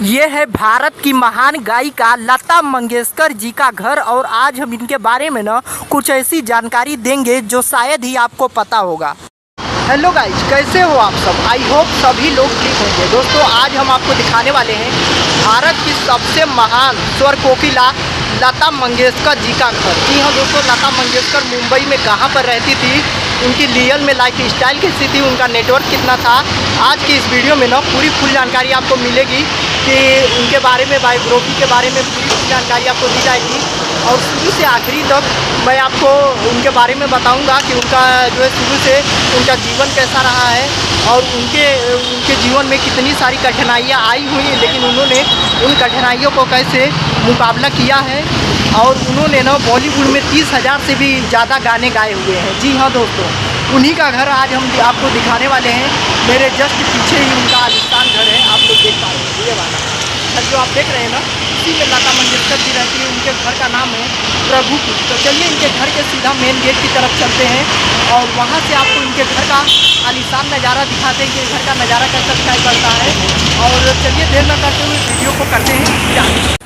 ये है भारत की महान गायिका लता मंगेशकर जी का घर और आज हम इनके बारे में ना कुछ ऐसी जानकारी देंगे जो शायद ही आपको पता होगा। हेलो गाइज, कैसे हो आप सब? आई होप सभी लोग ठीक होंगे। दोस्तों, आज हम आपको दिखाने वाले हैं भारत की सबसे महान स्वर कोकिला लता मंगेशकर जी का घर। जी हाँ दोस्तों, लता मंगेशकर मुंबई में कहाँ पर रहती थी, उनकी रियल में लाइफ स्टाइल कैसी थी, उनका नेटवर्क कितना था, आज की इस वीडियो में ना पूरी फुल जानकारी आपको मिलेगी कि उनके बारे में, बायोग्राफी के बारे में पूरी जानकारी आपको दी जाएगी और शुरू से आखिरी तक मैं आपको उनके बारे में बताऊंगा कि उनका जो है शुरू से उनका जीवन कैसा रहा है और उनके जीवन में कितनी सारी कठिनाइयाँ आई हुई, लेकिन उन्होंने उन कठिनाइयों को कैसे मुकाबला किया है और उन्होंने ना बॉलीवुड में 30,000 से भी ज़्यादा गाने गाए हुए हैं। जी हाँ दोस्तों, उन्हीं का घर आज हम आपको दिखाने वाले हैं। मेरे जस्ट पीछे ही उनका आलिशान घर है, आप लोग देख पा रहे हैं। ये वाला घर जो आप देख रहे हैं ना, इसी में लता मंगेशकर जी रहती है। उनके घर का नाम है प्रभु कुंज। तो चलिए इनके घर के सीधा मेन गेट की तरफ चलते हैं और वहाँ से आपको इनके घर का आलिशान नज़ारा दिखाते हैं कि घर का नज़ारा कैसा दिखाई पड़ता है। और चलिए देर न करते हुए वीडियो को करते हैं।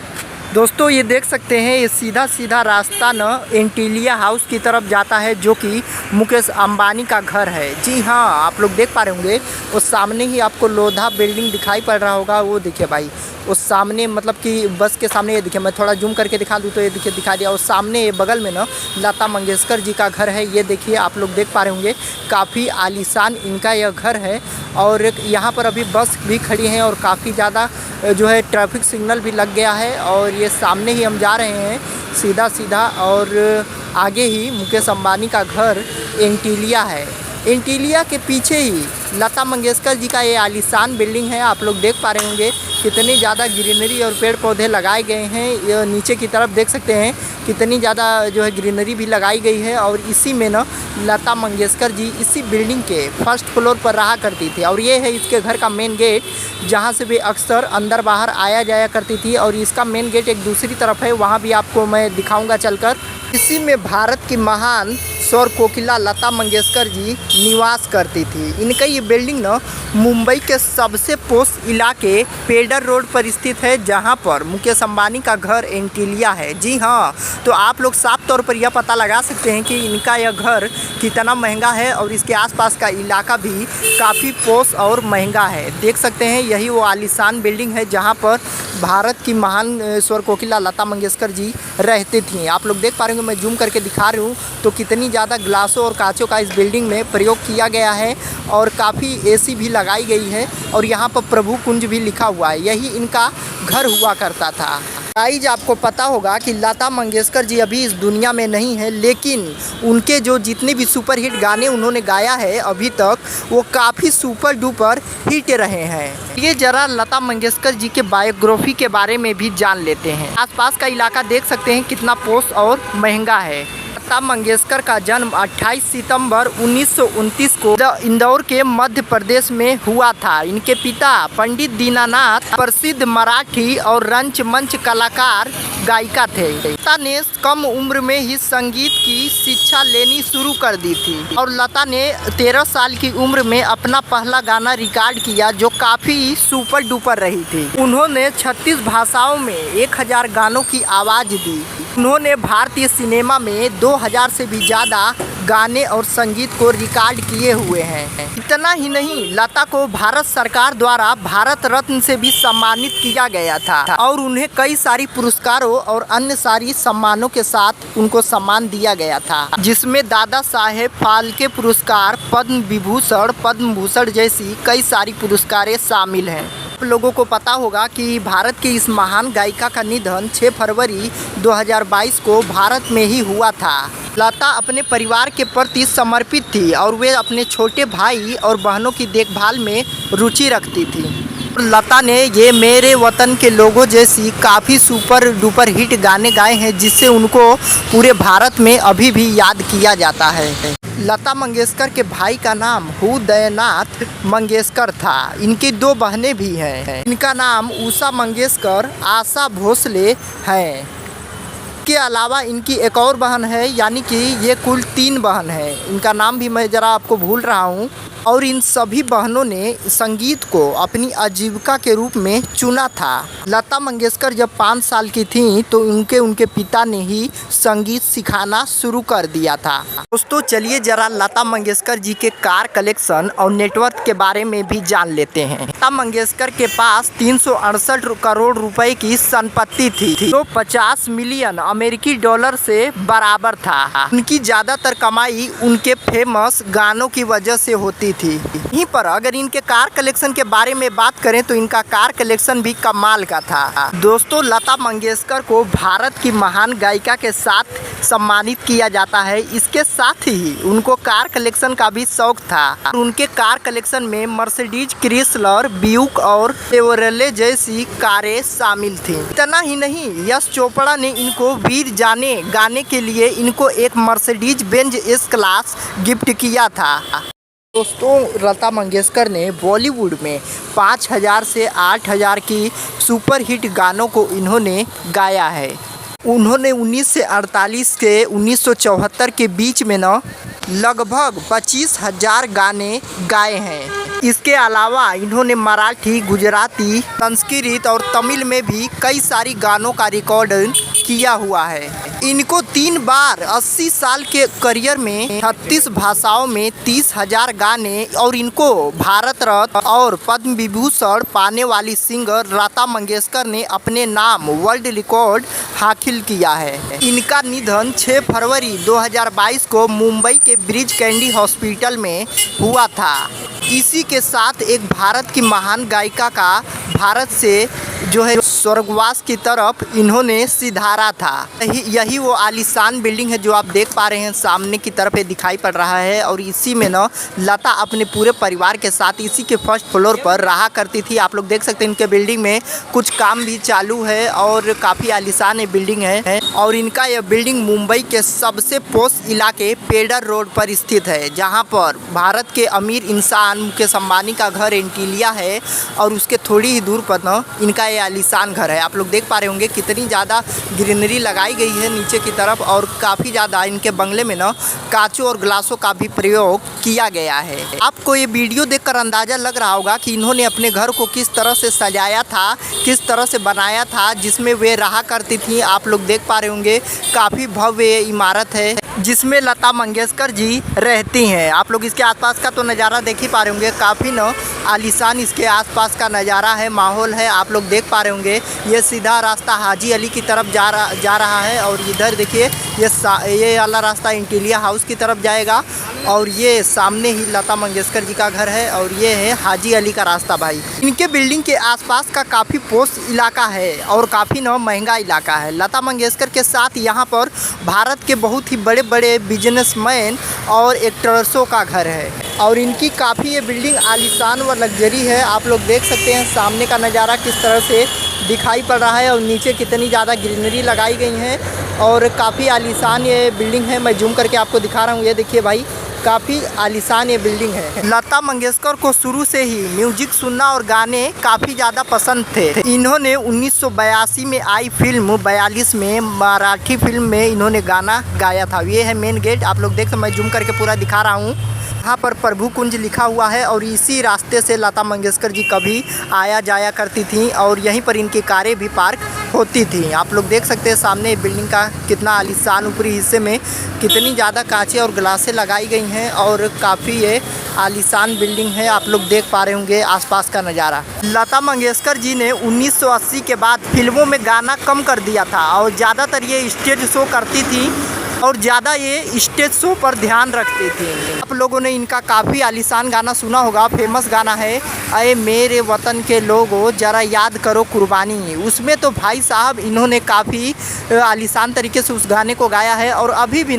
दोस्तों, ये देख सकते हैं, ये सीधा सीधा रास्ता न एंटीलिया हाउस की तरफ जाता है जो कि मुकेश अंबानी का घर है। जी हाँ, आप लोग देख पा रहे होंगे, उस सामने ही आपको लोधा बिल्डिंग दिखाई पड़ रहा होगा। वो देखिए भाई, उस सामने मतलब कि बस के सामने, ये देखिए, मैं थोड़ा जूम करके दिखा दूँ तो ये देखिए दिखा दिया। और सामने ये बगल में ना लता मंगेशकर जी का घर है। ये देखिए, आप लोग देख पा रहे होंगे, काफ़ी आलीशान इनका यह घर है। और यहाँ पर अभी बस भी खड़ी हैं और काफ़ी ज़्यादा जो है ट्रैफिक सिग्नल भी लग गया है। और ये सामने ही हम जा रहे हैं सीधा सीधा और आगे ही मुकेश अंबानी का घर एंटीलिया है। एंटीलिया के पीछे ही लता मंगेशकर जी का ये आलीशान बिल्डिंग है। आप लोग देख पा रहे होंगे कितनी ज़्यादा ग्रीनरी और पेड़ पौधे लगाए गए हैं। ये नीचे की तरफ देख सकते हैं कितनी ज़्यादा जो है ग्रीनरी भी लगाई गई है। और इसी में ना लता मंगेशकर जी इसी बिल्डिंग के फर्स्ट फ्लोर पर रहा करती थी। और ये है इसके घर का मेन गेट, जहाँ से भी अक्सर अंदर बाहर आया जाया करती थी। और इसका मेन गेट एक दूसरी तरफ है, वहाँ भी आपको मैं दिखाऊँगा चलकर। इसी में भारत की महान स्वर कोकिला लता मंगेशकर जी निवास करती थी। इनका ये बिल्डिंग ना मुंबई के सबसे पोश इलाके पेडर रोड पर स्थित है, जहां पर मुकेश अंबानी का घर एंटीलिया है। जी हाँ, तो आप लोग साफ तौर पर यह पता लगा सकते हैं कि इनका यह घर कितना महंगा है और इसके आसपास का इलाका भी काफ़ी पोश और महंगा है। देख सकते हैं, यही वो आलीशान बिल्डिंग है जहाँ पर भारत की महान स्वर कोकिला लता मंगेशकर जी रहती थी। आप लोग देख पा रहे होंगे, मैं जूम करके दिखा रही हूँ तो कितनी ज़्यादा ग्लासों और कांचों का इस बिल्डिंग में प्रयोग किया गया है और काफ़ी एसी भी लगाई गई है। और यहाँ पर प्रभु कुंज भी लिखा हुआ है, यही इनका घर हुआ करता था। गाइज, आपको पता होगा कि लता मंगेशकर जी अभी इस दुनिया में नहीं है, लेकिन उनके जो जितने भी सुपर हिट गाने उन्होंने गाया है अभी तक, वो काफ़ी सुपर डुपर हिट रहे हैं। ये जरा लता मंगेशकर जी के बायोग्राफी के बारे में भी जान लेते हैं। आसपास का इलाका देख सकते हैं कितना पोश और महंगा है। लता मंगेशकर का जन्म 28 सितंबर 1929 को इंदौर के मध्य प्रदेश में हुआ था। इनके पिता पंडित दीनानाथ प्रसिद्ध मराठी और रंगमंच कलाकार गायिका थे। लता ने कम उम्र में ही संगीत की शिक्षा लेनी शुरू कर दी थी और लता ने 13 साल की उम्र में अपना पहला गाना रिकॉर्ड किया जो काफ़ी सुपर डुपर रही थी। उन्होंने 36 भाषाओं में 1000 गानों की आवाज़ दी। उन्होंने भारतीय सिनेमा में 2000 से भी ज़्यादा गाने और संगीत को रिकॉर्ड किए हुए हैं। इतना ही नहीं, लता को भारत सरकार द्वारा भारत रत्न से भी सम्मानित किया गया था और उन्हें कई सारी पुरस्कारों और अन्य सारी सम्मानों के साथ उनको सम्मान दिया गया था, जिसमें दादा साहेब फाल्के पुरस्कार, पद्म विभूषण, पद्म भूषण जैसी कई सारी पुरस्कारें शामिल हैं। आप लोगों को पता होगा कि भारत की इस महान गायिका का निधन 6 फरवरी 2022 को भारत में ही हुआ था। लता अपने परिवार के प्रति समर्पित थी और वे अपने छोटे भाई और बहनों की देखभाल में रुचि रखती थी। लता ने ये मेरे वतन के लोगों जैसी काफ़ी सुपर डुपर हिट गाने गाए हैं, जिससे उनको पूरे भारत में अभी भी याद किया जाता है। लता मंगेशकर के भाई का नाम उदयनाथ मंगेशकर था। इनकी 2 बहनें भी हैं। इनका नाम उषा मंगेशकर, आशा भोसले है। के अलावा इनकी एक और बहन है, यानी कि ये कुल 3 बहन है। इनका नाम भी मैं ज़रा आपको भूल रहा हूँ। और इन सभी बहनों ने संगीत को अपनी आजीविका के रूप में चुना था। लता मंगेशकर जब 5 साल की थीं तो उनके पिता ने ही संगीत सिखाना शुरू कर दिया था। दोस्तों चलिए जरा लता मंगेशकर जी के कार कलेक्शन और नेटवर्थ के बारे में भी जान लेते हैं। लता मंगेशकर के पास 368 करोड़ रुपए की संपत्ति थी जो 50 मिलियन अमेरिकी डॉलर से बराबर था। उनकी ज़्यादातर कमाई उनके फेमस गानों की वजह से होती थी। यहीं पर अगर इनके कार कलेक्शन के बारे में बात करें तो इनका कार कलेक्शन भी कमाल का था। दोस्तों लता मंगेशकर को भारत की महान गायिका के साथ सम्मानित किया जाता है। इसके साथ ही उनको कार कलेक्शन का भी शौक था। उनके कार कलेक्शन में मर्सिडीज, क्रिसलर, ब्यूक और शेवरले जैसी कारें शामिल थीं। इतना ही नहीं, यश चोपड़ा ने इनको वीर जाने गाने के लिए इनको एक Mercedes Benz S class gift किया था। दोस्तों लता मंगेशकर ने बॉलीवुड में 5000 से 8000 की सुपरहिट गानों को इन्होंने गाया है। उन्होंने 19 से 48 के 1974 के बीच में लगभग 25,000 गाने गाए हैं। इसके अलावा इन्होंने मराठी, गुजराती, संस्कृत और तमिल में भी कई सारी गानों का रिकॉर्डिंग किया हुआ है। इनको 3 बार 80 साल के करियर में 36 भाषाओं में 30,000 गाने और इनको भारत रत्न और पद्म विभूषण पाने वाली सिंगर लता मंगेशकर ने अपने नाम वर्ल्ड रिकॉर्ड हासिल किया है। इनका निधन 6 फरवरी 2022 को मुंबई के ब्रिज कैंडी हॉस्पिटल में हुआ था। इसी के साथ एक भारत की महान गायिका का भारत से जो है स्वर्गवास की तरफ इन्होंने सिधारा था। यही वो आलीशान बिल्डिंग है जो आप देख पा रहे हैं सामने की तरफ ये दिखाई पड़ रहा है। और इसी में लता अपने पूरे परिवार के साथ इसी के फर्स्ट फ्लोर पर रहा करती थी। आप लोग देख सकते हैं इनके बिल्डिंग में कुछ काम भी चालू है और काफ़ी आलीशान ये बिल्डिंग है। और इनका यह बिल्डिंग मुंबई के सबसे पोश इलाके पेडर रोड पर स्थित है, जहाँ पर भारत के अमीर इंसान मुकेश अंबानी का घर एंटीलिया है और उसके थोड़ी ही दूर पर इनका ये आलीशान घर है। आप लोग देख पा रहे होंगे कितनी ज़्यादा ग्रीनरी लगाई गई है नीचे की तरफ और काफ़ी ज़्यादा इनके बंगले में कांचों और ग्लासों का भी प्रयोग किया गया है। आपको ये वीडियो देखकर अंदाज़ा लग रहा होगा कि इन्होंने अपने घर को किस तरह से सजाया था, किस तरह से बनाया था जिसमें वे रहा करती थी। आप लोग देख पा रहे होंगे काफ़ी भव्य इमारत है जिसमें लता मंगेशकर जी रहती हैं। आप लोग इसके आसपास का तो नज़ारा देख ही पा रहे होंगे, काफ़ी आलीशान इसके आसपास का नज़ारा है, माहौल है। आप लोग देख पा रहे होंगे ये सीधा रास्ता हाजी अली की तरफ जा रहा है और इधर देखिए ये वाला रास्ता इंटीलिया हाउस की तरफ जाएगा और ये सामने ही लता मंगेशकर जी का घर है और ये है हाजी अली का रास्ता। भाई इनके बिल्डिंग के आसपास का काफ़ी पोश इलाका है और काफ़ी महंगा इलाका है। लता मंगेशकर के साथ यहाँ पर भारत के बहुत ही बड़े बड़े बिजनेसमैन और एक्ट्रेसों का घर है और इनकी काफ़ी ये बिल्डिंग आलीशान व लग्जरी है। आप लोग देख सकते हैं सामने का नज़ारा किस तरह से दिखाई पड़ रहा है और नीचे कितनी ज़्यादा ग्रीनरी लगाई गई हैं और काफ़ी आलीशान ये बिल्डिंग है। मैं जूम करके आपको दिखा रहा हूँ, ये देखिए भाई काफ़ी आलीशान ये बिल्डिंग है। लता मंगेशकर को शुरू से ही म्यूजिक सुनना और गाने काफ़ी ज़्यादा पसंद थे। इन्होंने 1982 में आई फिल्म 42 में मराठी फिल्म में इन्होंने गाना गाया था। ये है मेन गेट, आप लोग देख सकते, मैं जूम करके पूरा दिखा रहा हूँ। यहाँ पर प्रभु कुंज लिखा हुआ है और इसी रास्ते से लता मंगेशकर जी कभी आया जाया करती थी और यहीं पर इनकी कारें भी पार्क होती थी। आप लोग देख सकते हैं सामने बिल्डिंग का कितना आलीशान ऊपरी हिस्से में कितनी ज़्यादा कांचें और ग्लासें लगाई गई हैं और काफ़ी ये आलीशान बिल्डिंग है। आप लोग देख पा रहे होंगे आसपास का नज़ारा। लता मंगेशकर जी ने 1980 के बाद फिल्मों में गाना कम कर दिया था और ज़्यादातर ये स्टेज शो करती थी और ज़्यादा ये स्टेज शो पर ध्यान रखती थी। आप लोगों ने इनका काफ़ी आलीशान गाना सुना होगा, फेमस गाना है अरे मेरे वतन के लोगों ज़रा याद करो कुर्बानी। उसमें तो भाई साहब इन्होंने काफ़ी आलीशान तरीके से उस गाने को गाया है और अभी भी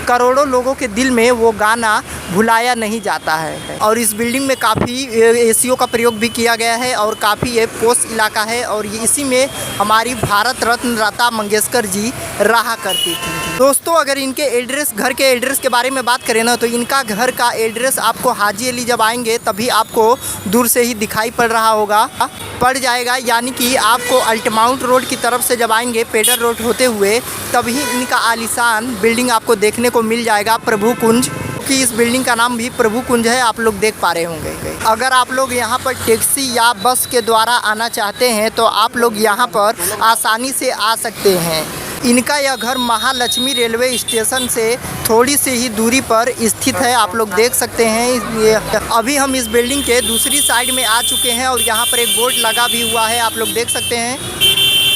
करोड़ों लोगों के दिल में वो गाना भुलाया नहीं जाता है। और इस बिल्डिंग में काफ़ी एसीओ का प्रयोग भी किया गया है और काफ़ी ये पोश इलाका है और इसी में हमारी भारत रत्न लता मंगेशकर जी रहा करती थी। दोस्तों अगर इनके एड्रेस, घर के एड्रेस के बारे में बात करें तो इनका घर का एड्रेस आपको हाजी अली जब आएंगे तभी आपको दूर से ही दिखाई पड़ जाएगा, यानी कि आपको अल्टमाउंट रोड की तरफ से जब आएंगे पेडर रोड होते हुए तभी इनका आलीशान बिल्डिंग आपको देखने को मिल जाएगा, प्रभु कुंज। कि इस बिल्डिंग का नाम भी प्रभु कुंज है, आप लोग देख पा रहे होंगे। अगर आप लोग यहाँ पर टैक्सी या बस के द्वारा आना चाहते हैं तो आप लोग यहाँ पर आसानी से आ सकते हैं। इनका यह घर महालक्ष्मी रेलवे स्टेशन से थोड़ी सी ही दूरी पर स्थित है, आप लोग देख सकते हैं। ये अभी हम इस बिल्डिंग के दूसरी साइड में आ चुके हैं और यहाँ पर एक बोर्ड लगा भी हुआ है, आप लोग देख सकते हैं।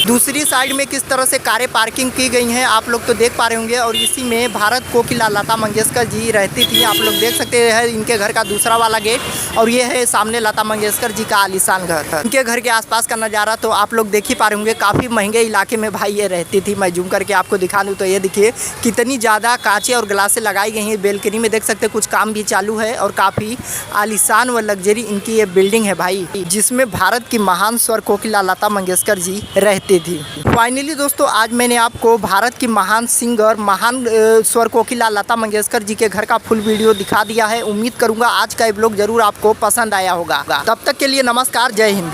दूसरी साइड में किस तरह से कारें पार्किंग की गई हैं आप लोग तो देख पा रहे होंगे। और इसी में भारत कोकिला लता मंगेशकर जी रहती थी, आप लोग देख सकते हैं इनके घर का दूसरा वाला गेट। और ये है सामने लता मंगेशकर जी का आलीशान घर था। इनके घर के आसपास का नज़ारा तो आप लोग देख ही पा रहे होंगे, काफ़ी महंगे इलाके में भाई ये रहती थी। मैं जूम करके आपको दिखा दूँ तो ये देखिए कितनी ज़्यादा कांचे और ग्लासें लगाई गई हैं। बेलकनी में देख सकते हैं कुछ काम भी चालू है और काफ़ी आलीशान व लग्जरी इनकी ये बिल्डिंग है भाई, जिसमें भारत की महान स्वर कोकिला लता मंगेशकर जी रहते थी। फाइनली दोस्तों आज मैंने आपको भारत की महान सिंगर महान स्वर कोकिला लता मंगेशकर जी के घर का फुल वीडियो दिखा दिया है। उम्मीद करूंगा आज का ये ब्लॉग जरूर आपको पसंद आया होगा। तब तक के लिए नमस्कार, जय हिंद।